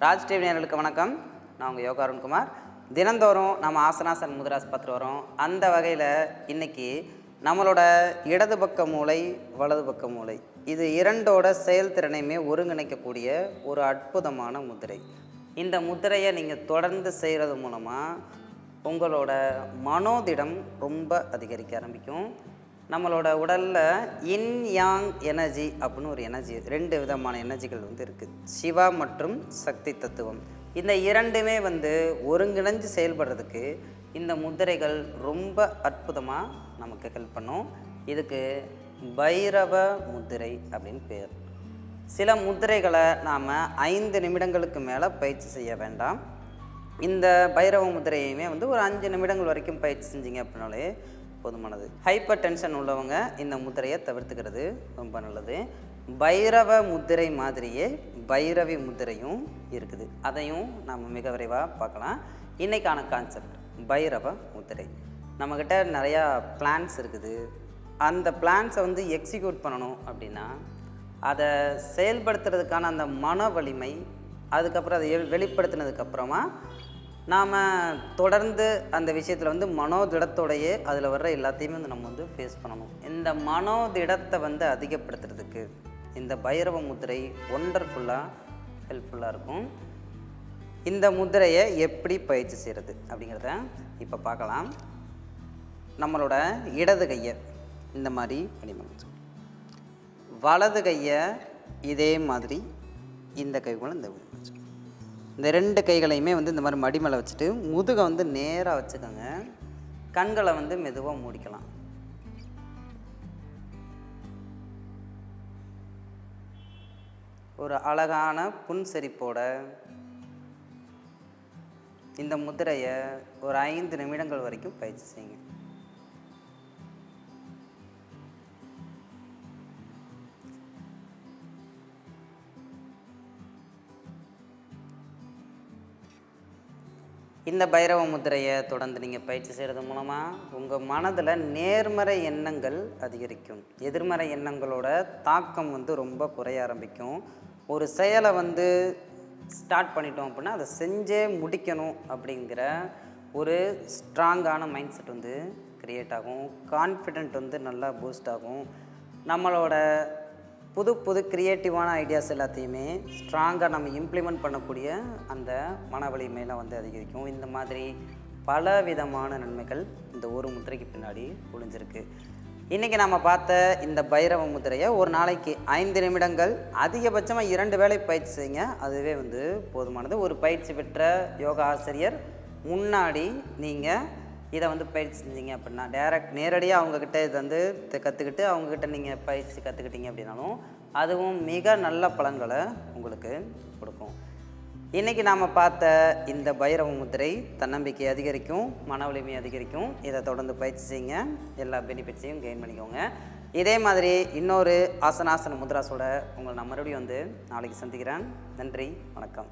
Raj TV நேயர்களுக்கு வணக்கம். நான் உங்கள் யோகா அருண்குமார். தினந்தோறும் நம்ம ஆசனாசன் முத்ராஸ் பார்த்துட்டு வரோம். அந்த வகையில் இன்றைக்கி நம்மளோட இடது பக்க மூளை, வலது பக்க மூளை, இது இரண்டோட செயல்திறனையுமே ஒருங்கிணைக்கக்கூடிய ஒரு அற்புதமான முத்திரை. இந்த முத்திரையை நீங்கள் தொடர்ந்து செய்கிறது மூலமாக உங்களோட மனோதிடம் ரொம்ப அதிகரிக்க ஆரம்பிக்கும். நம்மளோட உடலில் இன் யாங் எனர்ஜி அப்படின்னு ஒரு எனர்ஜி, ரெண்டு விதமான எனர்ஜிகள் இருக்குது. சிவா மற்றும் சக்தி தத்துவம். இந்த இரண்டுமே ஒருங்கிணைஞ்சு செயல்படுறதுக்கு இந்த முத்திரைகள் ரொம்ப அற்புதமாக நமக்கு ஹெல்ப் பண்ணும். இதுக்கு பைரவ முத்திரை அப்படின்னு பேர். சில முத்திரைகளை நாம் 5 நிமிடங்களுக்கு மேலே பயிற்சி செய்ய வேண்டாம். இந்த பைரவ முத்திரையுமே ஒரு 5 நிமிடங்கள் வரைக்கும் பயிற்சி செஞ்சீங்க அப்படின்னாலே போதுமானது. ஹைப்பர் டென்ஷன் உள்ளவங்க இந்த முத்திரையை தவிர்த்துக்கிறது ரொம்ப நல்லது. பைரவ முத்திரை மாதிரியே பைரவி முத்திரையும் இருக்குது. அதையும் நம்ம மிக விரைவாக பார்க்கலாம். இன்றைக்கான கான்செப்ட் பைரவ முத்திரை. நம்மக்கிட்ட நிறையா பிளான்ஸ் இருக்குது. அந்த பிளான்ஸை எக்ஸிக்யூட் பண்ணணும் அப்படின்னா அதை செயல்படுத்துறதுக்கான அந்த மன வலிமை, அதுக்கப்புறம் அதை வெளிப்படுத்தினதுக்கப்புறமா நாம் தொடர்ந்து அந்த விஷயத்தில் மனோதிடத்தோடையே அதில் வர்ற எல்லாத்தையுமே நம்ம ஃபேஸ் பண்ணணும். இந்த மனோதிடத்தை அதிகப்படுத்துறதுக்கு இந்த பைரவ முத்திரை ஒண்டர்ஃபுல்லாக ஹெல்ப்ஃபுல்லாக இருக்கும். இந்த முத்திரையை எப்படி பயிற்சி செய்கிறது அப்படிங்கிறத இப்போ பார்க்கலாம். நம்மளோட இடது கையை இந்த மாதிரி அடிமணிச்சு, வலது கையை இதே மாதிரி இந்த கைக்குள்ள இந்த 2 கைகளையுமே இந்த மாதிரி மடி மேலே வச்சுட்டு முதுகை நேராக வச்சுக்கோங்க. கண்களை மெதுவாக மூடிக்கலாம். ஒரு அழகான புன்சிரிப்போட இந்த முத்திரையை ஒரு 5 நிமிடங்கள் வரைக்கும் பயிற்சி செய்யுங்க. இந்த பைரவ முத்திரையை தொடர்ந்து நீங்கள் பயிற்சி செய்கிறது மூலமாக உங்கள் மனதில் நேர்மறை எண்ணங்கள் அதிகரிக்கும். எதிர்மறை எண்ணங்களோட தாக்கம் ரொம்ப குறைய ஆரம்பிக்கும். ஒரு செயலை ஸ்டார்ட் பண்ணிட்டோம் அப்படின்னா அதை செஞ்சே முடிக்கணும் அப்படிங்கிற ஒரு ஸ்ட்ராங்கான மைண்ட் செட் க்ரியேட் ஆகும். கான்ஃபிடென்ட் நல்லா பூஸ்ட் ஆகும். நம்மளோட புது க்ரியேட்டிவான ஐடியாஸ் எல்லாத்தையுமே ஸ்ட்ராங்காக நம்ம இம்ப்ளிமெண்ட் பண்ணக்கூடிய அந்த மன வலிமையெல்லாம் அதிகரிக்கும். இந்த மாதிரி பல விதமான நன்மைகள் இந்த ஒரு முத்திரைக்கு பின்னாடி ஒளிஞ்சிருக்கு. இன்றைக்கி நம்ம பார்த்த இந்த பைரவ முத்திரையை ஒரு நாளைக்கு 5 நிமிடங்கள், அதிகபட்சமாக 2 வேளை பயிற்சி செய்யுங்க. அதுவே போதுமானது. ஒரு பயிற்சி பெற்ற யோகா ஆசிரியர் முன்னாடி நீங்கள் இதை பயிற்சி செஞ்சீங்க அப்படின்னா நேரடியாக அவங்கக்கிட்ட இதை கற்றுக்கிட்டு அவங்கக்கிட்ட நீங்கள் பயிற்சி கற்றுக்கிட்டீங்க அப்படின்னாலும் அதுவும் மிக நல்ல பலன்களை உங்களுக்கு கொடுக்கும். இன்றைக்கி நாம் பார்த்த இந்த பைரவ முத்திரை தன்னம்பிக்கை அதிகரிக்கும், மன வலிமை அதிகரிக்கும். இதை தொடர்ந்து பயிற்சி செய்யுங்க. எல்லா பெனிஃபிட்ஸையும் கெயின் பண்ணிக்கோங்க. இதே மாதிரி இன்னொரு ஆசனாசன முத்ராஸோட உங்களை நான் மறுபடியும் நாளைக்கு சந்திக்கிறேன். நன்றி, வணக்கம்.